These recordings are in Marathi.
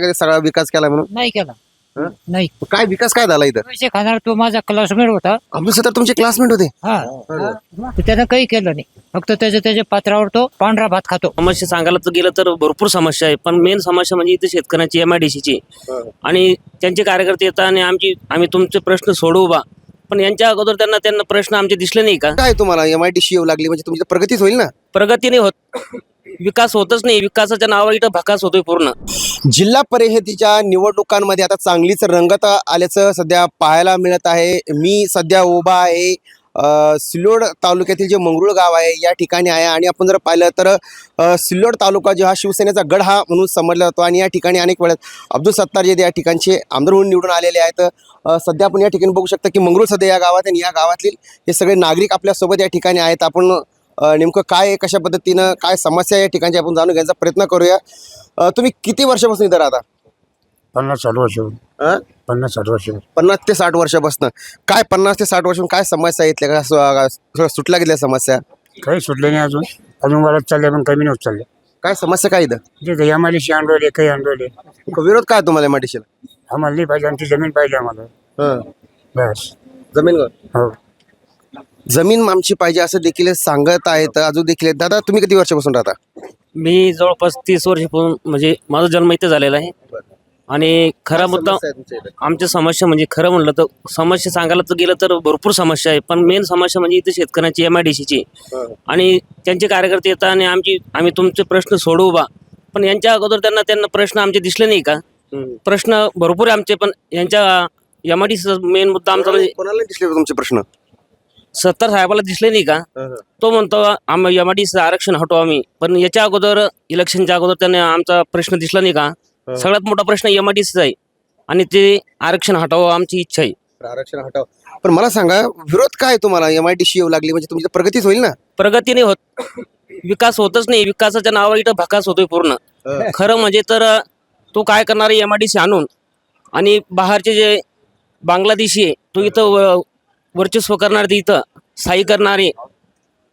कधी सगळा विकास केला म्हणून नाही केला. हं? नाही. काय विकास काय झाला इथं? पैसे खाणार तो माझा क्लासमेट होता. अब्दुल सत्तार तुमचे क्लासमेट होते? हा. तर त्यानं काही केलं नाही. फक्त त्याच्या पात्रावर तो पांढरा भात खातो. समस्या सांगायला तर गेलं तर भरपूर समस्या आहे, पण मेन समस्या म्हणजे इथे शेतकऱ्यांची MIDCची आणि त्यांचे कार्यकर्ते येतात आणि आम्ही तुमचे प्रश्न सोडवू बा, पण यांच्या अगोदर त्यांना प्रश्न आमचे दिसले नाही का? काय तुम्हाला MIDC येऊ लागली म्हणजे तुमची प्रगतीच होईल ना? प्रगती नाही होत, विकास होतच नाही. विकासाच्या नावावर इथं भकास होतोय पूर्ण. जिल्हा परिषदेच्या निवडणुकांमध्ये आता चांगलीच रंगत आल्याचं सध्या पाहायला मिळत आहे. मी सध्या उभा आहे सिल्लोड तालुक्यातील जे मंगरुळ गाव आहे या ठिकाणी आहे आणि आपण जर पाहिलं तर सिल्लोड तालुका जो हा शिवसेनेचा गड हा म्हणून समजला जातो आणि या ठिकाणी अनेक वेळेस अब्दुल सत्तार जे या ठिकाणचे आमदार म्हणून निवडून आलेले आहेत. सध्या आपण या ठिकाणी बघू शकता की मंगरुळ सध्या या गावात आणि या गावातील हे सगळे नागरिक आपल्यासोबत या ठिकाणी आहेत. आपण नेमकं काय कशा पद्धतीनं काय समस्या या ठिकाणची आपण जाणून घ्यायचा प्रयत्न करूया. तुम्ही किती वर्षापासून इथं राहता? 50-60 वर्ष. 50-60 वर्ष. 50 ते 60 वर्षापासून. काय 50 ते 60 वर्षापासून काय समस्या येतल्या का सुटल्या गेल्या समस्या? काही सुटले नाही अजून वाढत चालले पण कमी नव्हत चालले. काय समस्या काय इथं? तिथे MIDC आणले काही आणले. विरोध काय तुम्हाला MIDC ला? आम्हाला नाही पाहिजे, आमची जमीन पाहिजे आम्हाला बस. जमीन हो. जमीन आमची पाहिजे असं देखील सांगत आहेत अजून देखील. दादा तुम्ही किती वर्षापासून राहता? मी जवळपास 30 वर्षापासून म्हणजे माझा जन्म इथे झालेला आहे आणि खरा मुद्दा आमच्या समस्या म्हणजे खरं म्हणलं तर समस्या सांगायला तर गेलं तर भरपूर समस्या आहे, पण मेन समस्या म्हणजे इथे शेतकऱ्यांची MIDCची आणि त्यांचे कार्यकर्ते येतात आणि आम्ही तुमचे प्रश्न सोडवू बा, पण यांच्या अगोदर त्यांना प्रश्न आमचे दिसले नाही का? प्रश्न भरपूर आहे आमचे, पण यांच्या MIDCचा मेन मुद्दा आमचा म्हणजे कोणाला दिसले तुमचे प्रश्न? सत्तार साहेबाला दिसले नाही का? तो म्हणतो आम्ही MIDCचं आरक्षण हटवू आम्ही, पण याच्या अगोदर इलेक्शनच्या अगोदर त्याने आमचा प्रश्न दिसला नाही का? सगळ्यात मोठा प्रश्न MIDCचा आहे आणि ते आरक्षण हटावं आमची इच्छा आहे. आरक्षण हटाव. पण मला सांगा विरोध काय तुम्हाला? MIDC येऊ लागली म्हणजे तुमची प्रगतीच होईल ना? प्रगती नाही होत, विकास होतच नाही. विकासाच्या नावावर इथं भकास होतोय पूर्ण. खरं म्हणजे तर तो काय करणार आहे MIDC आणून आणि बाहेरचे जे बांगलादेशी आहे तो इथं वर्चस्व करणार, ते इथं स्थायी करणारे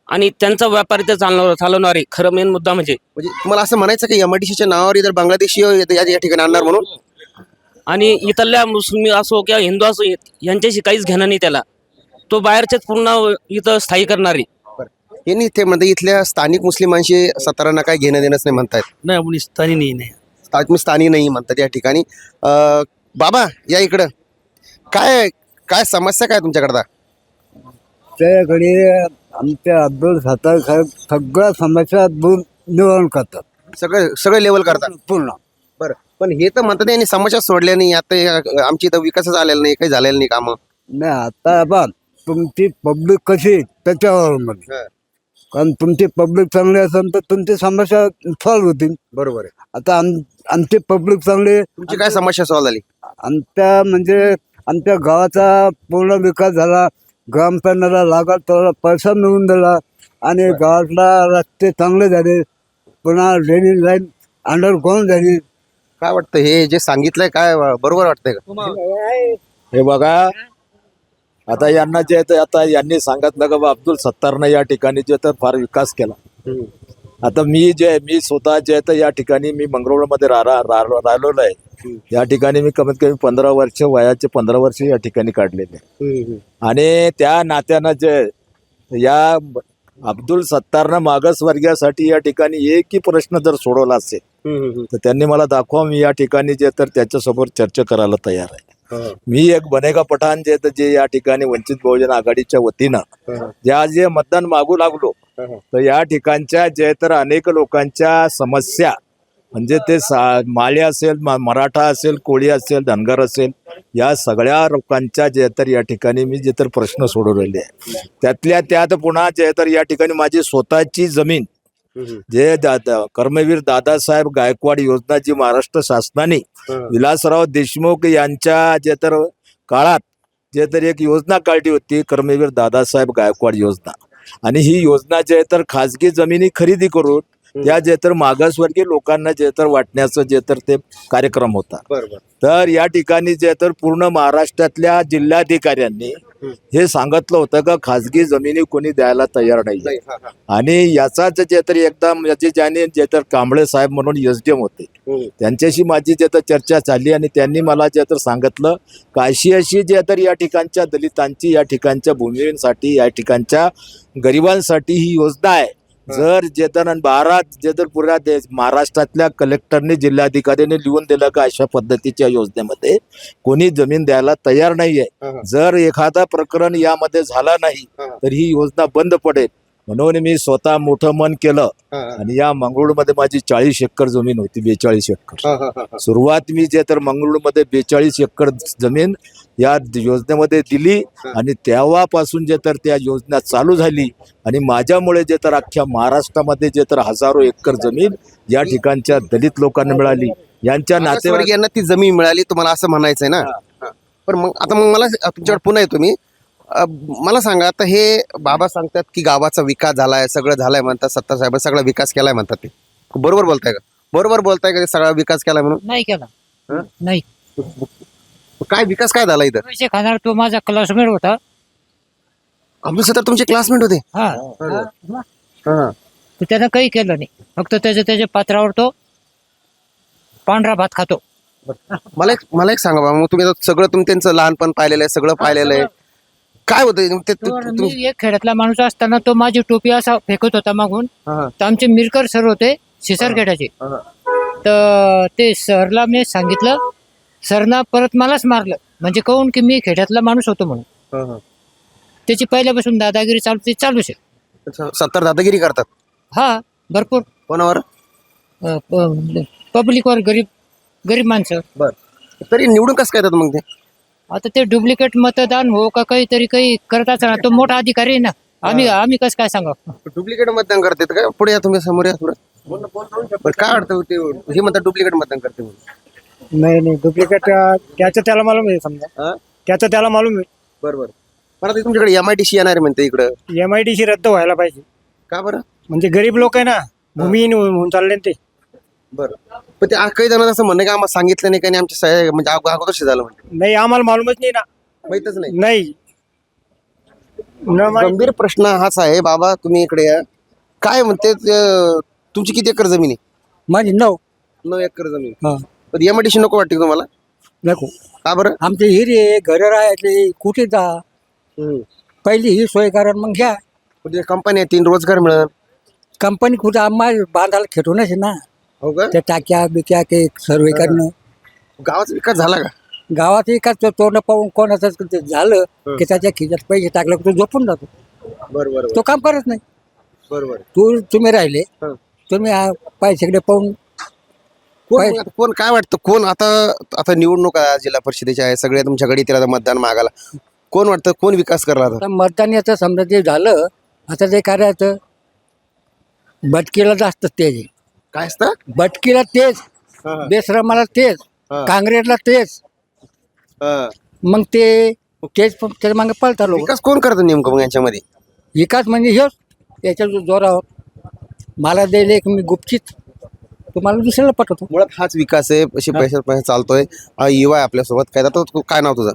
आणि त्यांचा व्यापार इथं चालवणारे. खरं मेन मुद्दा म्हणजे तुम्हाला असं म्हणायचं की MIDCच्या नावावर इतर बांगलादेशी या ठिकाणी आणणार म्हणून? आणि इथल्या मुस्लिम असो किंवा हिंदू असो यांच्याशी काहीच घेणं नाही त्याला. तो बाहेरच्याच पूर्ण इथं स्थायी करणारे. हे नाही ते म्हणते इथल्या स्थानिक मुस्लिमांशी सत्तारांना काय घेणं देणंच नाही म्हणतायत. नाही आपण स्थानी नाही. स्थानिक नाही म्हणतात या ठिकाणी. बाबा या इकडं काय काय समस्या काय तुमच्याकडं? त्याकडे आमच्या अब्दुल सत्तार साहेब सगळ्या समस्या दूर निवारण करतात, सगळे लेवल करतात पूर्ण. बरं, पण हे तर म्हणतात यांनी समस्या सोडल्या नाही. आता आमची इथं विकासच आलेला नाही, काही झालेलं नाही कामं. नाही आता बघ तुमची पब्लिक कशी आहे त्याच्यावर म्हणजे, कारण तुमची पब्लिक चांगली असेल तर तुमची समस्या सॉल्व्ह होतील. बरोबर आहे. आता आमची पब्लिक चांगली, तुमची काय समस्या सॉल्व्ह झाली? आमच्या म्हणजे आमच्या गावाचा पूर्ण विकास झाला. ग्रामपंचायतीला लागत तेवढा पैसा मिळून दिला आणि गावातला रस्ते चांगले झाले. पुन्हा ड्रेनेज लाईन अंडरग्राऊंड झाली. काय वाटतं हे जे सांगितलंय काय बरोबर वाटतंय का? हे बघा आता यांना जे आहे ते आता यांनी सांगितलं का बा अब्दुल सत्तारनं या ठिकाणी जे तर फार विकास केला. आता मी स्वतः जे आहे तर या ठिकाणी मी मंगरुळमध्ये राहिलेलो आहे. या ठिकाणी मी कमीत कमी 15 वर्ष वयाचे 15 वर्ष या ठिकाणी काढलेले आणि त्या नात्यानं जे या अब्दुल सत्तारनं मागासवर्गीयासाठी या ठिकाणी एकही प्रश्न जर सोडवला असेल तर त्यांनी मला दाखवा. मी या ठिकाणी जे तर त्याच्यासोबत चर्चा करायला तयार आहे. मी एक बनेगा पठाण जे या ठिकाणी वंचित बहुजन आघाडीच्या वतीनं जे मतदान मागू लागलो तर या ठिकाणच्या जे तर अनेक लोकांच्या समस्या म्हणजे ते माळी असेल, मराठा असेल, कोळी असेल, धनगर असेल, या सगळ्या लोकांच्या जे तर या ठिकाणी मी जे तर प्रश्न सोडवलेले आहे. त्यातल्या त्यात पुन्हा जे तर या ठिकाणी माझी स्वतःची जमीन जे कर्मवीर दादासाहेब गायकवाड योजना जी महाराष्ट्र शासनाने विलासराव देशमुख यांच्या जे तर काळात जे तर एक योजना काढली होती कर्मवीर दादासाहेब गायकवाड योजना, आणि ही योजना जे तर खाजगी जमिनी खरेदी करून त्या जे तर मागासवर्गीय लोकांना जे तर वाटण्याचं जे तर ते कार्यक्रम होता. तर या ठिकाणी जे तर पूर्ण महाराष्ट्रातल्या जिल्हाधिकाऱ्यांनी हे सांगितलं होतं का खाजगी जमिनी कोणी द्यायला तयार नाही. आणि याचाच जे तर एकदा म्हणजे ज्याने जे तर कांबळे साहेब म्हणून एसडीएम होते त्यांच्याशी माझी जे तर चर्चा झाली आणि त्यांनी मला जे तर सांगितलं का अशी जे तर या ठिकाणच्या दलितांची, या ठिकाणच्या भूमिहीनसाठी, या ठिकाणच्या गरिबांसाठी ही योजना आहे. जर जे तर 12 जे तर पुऱ्या महाराष्ट्रातल्या कलेक्टरने, जिल्हाधिकाऱ्याने लिहून दिलं का अशा पद्धतीच्या योजनेमध्ये कोणी जमीन द्यायला तयार नाहीये. जर एखादा प्रकरण यामध्ये झाला नाही तर ही योजना बंद पडेल. म्हणून मी स्वतः मोठं मन केलं आणि या मंगरुळमध्ये माझी 40 एकर जमीन होती, 42 एकर. सुरुवात मी जे तर मंगरुळमध्ये 42 एकर जमीन या योजनेमध्ये दिली आणि तेव्हापासून जे तर त्या योजना चालू झाली आणि माझ्यामुळे जे तर अख्ख्या महाराष्ट्रामध्ये जे तर हजारो एकर जमीन या ठिकाणच्या दलित लोकांना मिळाली. यांच्या नातेवाईकांना ती जमीन मिळाली तुम्हाला असं म्हणायचंय ना. पण मग आता मला तुमच्याकडे पुन्हा येतो मी. मला सांगा, आता हे बाबा सांगतात की गावाचा विकास झालाय, सगळं झालाय म्हणतात, सत्ता साहेब सगळा विकास केलाय म्हणतात. ते बरोबर बोलताय का? बरोबर बोलताय का ते सगळा विकास केलाय म्हणून? नाही केला. नाही. काय विकास काय झाला इथं? पैसे खाणार तो माझा क्लासमेट होता. अब्दुल सत्तार तुमचे क्लासमेट होते? हा. तर त्यानं काही केलं नाही. फक्त त्याच्या पात्रावर तो पांढरा भात खातो. मला एक सांगा बाबा, मग तुम्ही आता सगळं त्यांचं लहानपण पाहिलेलं आहे, सगळं पाहिलेलं आहे. काय होतं मी एक खेड्यातला माणूस असताना तो माझी टोपी असा फेकत होता मागून. तर आमचे मिरकर सर होते सिसरखेड्याचे. तर ते सरला मी सांगितलं, सरना परत मलाच मारलं. म्हणजे कहून की मी खेड्यातला माणूस होतो म्हणून. त्याची पहिल्यापासून दादागिरी चालूच आहे. सत्तार दादागिरी करतात? हा, भरपूर. कोणावर? पब्लिकवर, गरीब माणसं. तरी निवडून कसं काय येतात मग ते? आता ते डुप्लिकेट मतदान हो का काहीतरी काही करत असणार. तो मोठा अधिकारी आहे ना. आम्ही कसं काय सांगा. डुप्लिकेट मतदान करतात का? पुढे या, तुम्ही समोर या थोडं. काय वाटतं ते हे म्हणतात डुप्लिकेट मतदान करते म्हणून? नाही, डुप्लिकेट त्याचं त्याला मालूम आहे. समजा त्याचं त्याला मालूम आहे. बरोबर. पण आता तुमच्याकडे MIDC येणार आहे म्हणते इकडं. MIDC रद्द व्हायला पाहिजे. का बरं? म्हणजे गरीब लोक आहे ना, भूमिहीन होऊन चालले ते. बरं. पण ते काही जण असं म्हणणं की आम्हाला सांगितलं नाही, काही आमच्या म्हणजे अगोदर झालं म्हणजे. नाही, आम्हाला मालूमच नाही ना. माहितच नाही. नाही. गंभीर प्रश्न हाच आहे बाबा. तुम्ही इकडे या. काय म्हणते तुमची किती एकर जमीन आहे? माझी 9 एकर जमीन. पण MIDC नको वाटते तुम्हाला? नको. का बरं? आमचे हिरे घर राहायचे कुठे जा, पहिली ही सोय करा, मग घ्या. कंपनी आहे, 3 रोजगार मिळेल. कंपनी कुठे आम्हाला बांधायला खेटूनच आहे ना. हो का? त्या टाक्या बिक्या के सर्वे करणं. गावाचा विकास झाला का? गावात एकाच तोंड पाहून कोणाचं झालं की त्याच्या खिशात पैसे टाकले की तो झोपून जातो. बरोबर. तो काम करत नाही. बरोबर. तुम्ही राहिले, तुम्ही पैसे पाहून कोण काय वाटतं, कोण आता निवडणूक जिल्हा परिषदेच्या आहे, सगळे तुमच्याकडे येतील मतदान मागायला. कोण वाटतं कोण विकास करला? आता मतदान याचं समजा ते झालं, आता ते करायचं भटकीला जास्त तेज आहे. काय असतं? भटकीला तेज, बेश्रमाला तेज, काँग्रेसला तेज. मग तेच त्याच्या मागे पळता लोक. विकास कोण करतं नेमकं मग यांच्यामध्ये? विकास म्हणजे हेच याच्या जोरावर मला द्यायला एक मी गुपचित तुम्हाला दुसऱ्याला पटवतो. मुळात हाच विकास आहे. अशी पैसे चालतोय. युवा आहे आपल्यासोबत. काय जातो? काय नाव तुझं?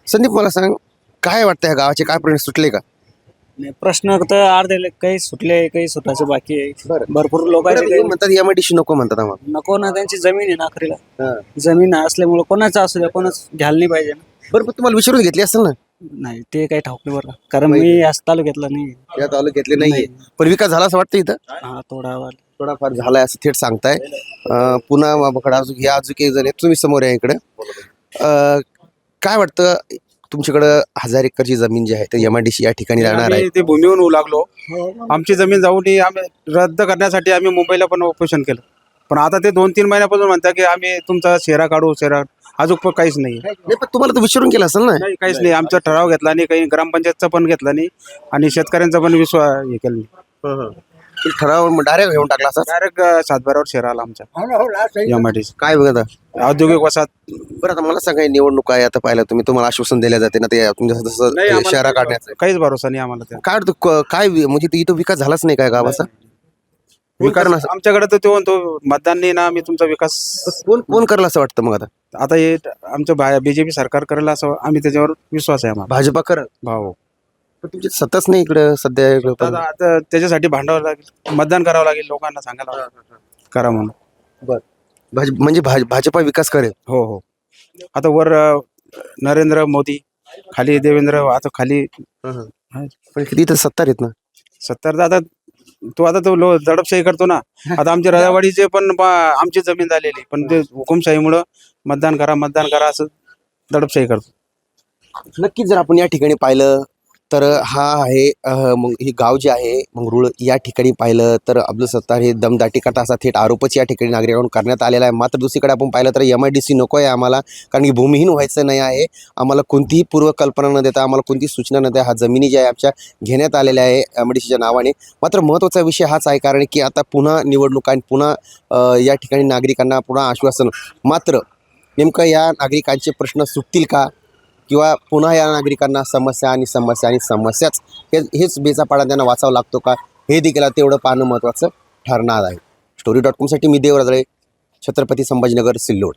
संदीप, मला सांग, काय वाटतं ह्या गावाचे काय प्रश्न सुटले का? प्रश्न तर अर्धे काही सुटले, काही सुटायचे बाकी आहे. भरपूर लोक म्हणतात MIDC नको म्हणतात आम्हाला. नको ना, त्यांची जमीन आहे ना. अखरीला जमीन असल्यामुळे कोणाचं असू द्या, कोणाच घ्यायला नाही पाहिजे ना. बरं, पण तुम्हाला विचारून घेतली असेल ना? नाही, ते काही ठाऊक नाही बरं, कारण मी या तालुक्यातला नाही. या तालुक्यातले नाहीये. पण विकास झाला असं वाटतं इथं? हा, थोडाफार झालाय असं थेट सांगताय. पुन्हा अजून एक जण तुम्ही समोर आहे इकडे. काय वाटतं तुमच्याकडं 1000 एकरची जमीन जी आहे तर MIDC या ठिकाणी राहणार आहे? ते भूमीहून होऊ लागलो. आमची जमीन जाऊन आम्ही रद्द करण्यासाठी आम्ही मुंबईला पण ऑपरेशन केलं. पण आता ते 2-3 महिन्यापासून म्हणतात की आम्ही तुमचा शेरा काढू. अजून पण काहीच नाही. पण तुम्हाला तर विचारून केलं असेल ना? नाही, काहीच नाही. आमचा ठराव घेतला नाही, काही ग्रामपंचायतचा पण घेतला नाही आणि शेतकऱ्यांचा पण विश्वास हे केला नाही. ठराव डायरेक्ट घेऊन टाकला असं? डायरेक्ट सातबारावर शेरा आला आमचा MIDC. काय बघा औद्योगिक वसाहत. बरं, आता मला सांगा, निवडणूक आहे आता पाहिलं तुम्ही, तुम्हाला आश्वासन दिल्या जाते ना ते तुमच्या जसं शहरा काढण्याचं? काहीच भरोसा नाही आम्हाला. काय वाटतं काय म्हणजे इथं विकास झालाच नाही काय गावाचा? विकास करणार? आमच्याकडे तर तो म्हणतो मतदान नाही ना आम्ही तुमचा विकास. कोण करलं असं वाटतं मग आता? आता हे आमचं बीजेपी सरकार करेल असं आम्ही त्याच्यावर विश्वास आहे आम्हाला. भाजपा करल? भाऊ पण तुमची सत्ताच नाही इकडं सध्या इकडं पण. आता त्याच्यासाठी भांडावं लागेल, मतदान करावं लागेल, लोकांना सांगायला लागेल करा म्हणून. म्हणजे भाजपा विकास करेल. हो हो. आता वर नरेंद्र मोदी, खाली देवेंद्र, आता खाली पण किती तर सत्ता आहेत ना. सत्तर. आता तो दडपशाही करतो ना. आता आमच्या रजावाडीचे पण आमची जमीन झालेली, पण ते हुकुमशाहीमुळं मतदान करा असं दडपशाही करतो. नक्कीच जर आपण या ठिकाणी पाहिलं तर हा आहे मग हे गाव जे आहे मंगरुळ, या ठिकाणी पाहिलं तर अब्दुल सत्तार हे दमदाटी करता असा थेट आरोपच या ठिकाणी नागरिकांकडून करण्यात आलेला आहे. मात्र दुसरीकडे आपण पाहिलं तर MIDC नको आहे आम्हाला, कारण की भूमिहीन व्हायचं नाही आहे. आम्हाला कोणतीही पूर्वकल्पना न देता, आम्हाला कोणतीही सूचना न देता हा जमिनी ज्या आहे आमच्या घेण्यात आलेल्या आहे MIDCच्या नावाने. मात्र महत्त्वाचा विषय हाच आहे, कारण की आता पुन्हा निवडणुका आणि पुन्हा या ठिकाणी नागरिकांना पुन्हा आश्वासन. मात्र नेमकं या नागरिकांचे प्रश्न सुटतील का, किंवा पुन्हा या नागरिकांना समस्याच हेच बेचापाडा त्यांना वाचावा लागतो का, हे देखील तेवढं पाहणं महत्त्वाचं ठरणार आहे. story.com साठी मी देवराजळे, छत्रपती संभाजीनगर, सिल्लोड.